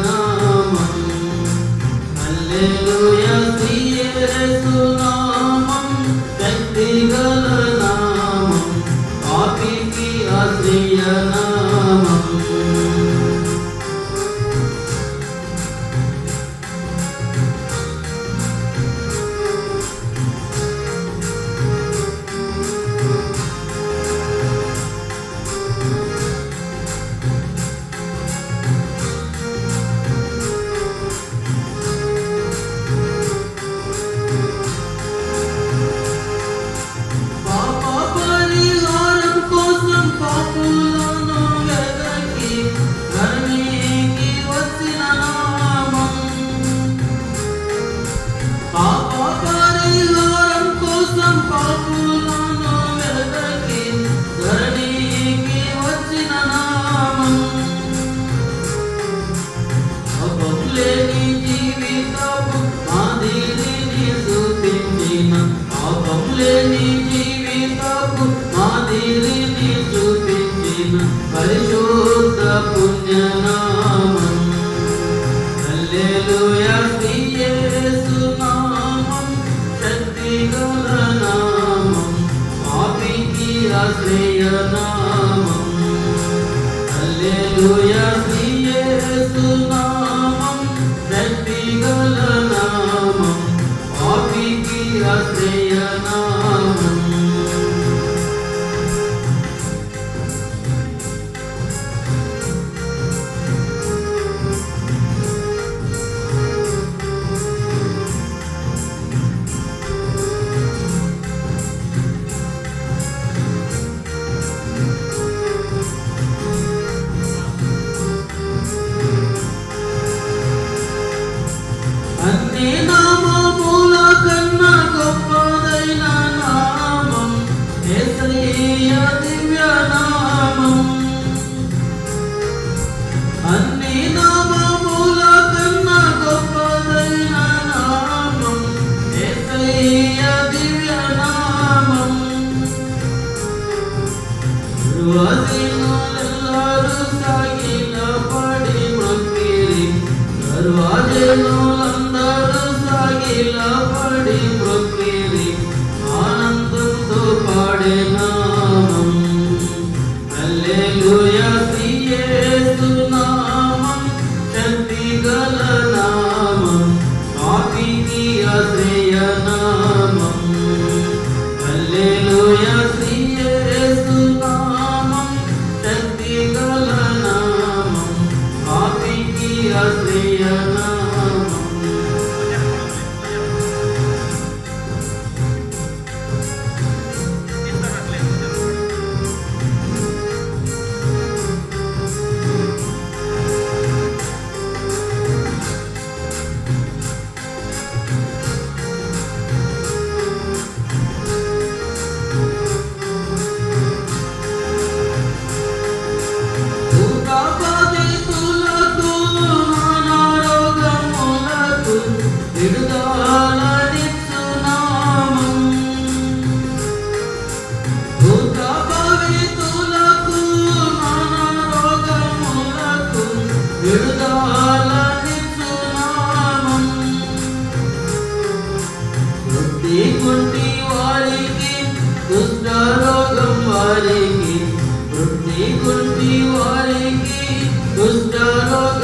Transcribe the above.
నామం. హల్లెలూయా శ్రీ యేసు నామం శక్తిగల నామం, పాపికి ఆశ్రయ నామం. పరిశుద్ధ పుణ్యనామం. హల్లెలూయా శ్రీ యేసు నామం శక్తిగల నామం, పాపికి ఆశ్రయ నామం. హల్లెలూయా శ్రీ యేసు నామం శక్తిగల నామం, పాపికి ఆశ్రయ నామం. అన్ని నామముల కన్నా గొప్పదైన నామం యేసయ్య దివ్య నామం. అన్ని నామముల కన్నా గొప్పదైన నామం యేసయ్య దివ్య నామం. రువాజనులెల్లరూ సాగిలపడి మొక్కిరి, రువాజనులందరూ సాగిలపడి మొక్కిరి, ఆనందంతో పాడే నామం. హల్లెలూయా శ్రీ యేసు నామం శక్తిగల నామం, పాపికి ఆశ్రయ నామం. హల్లెలూయా శ్రీ యేసు నామం శక్తిగల నామం, పాపికి ఆశ్రయ నామం. విడుదలనిచ్చు నామం. భూతభవితులకు నానారోగములకు విడుదలనిచ్చు నామం. వృద్ధి కుంటి వారికి కుష్ఠరోగం వారికి, వృద్ధి కుంటి వారికి కుష్ఠరోగం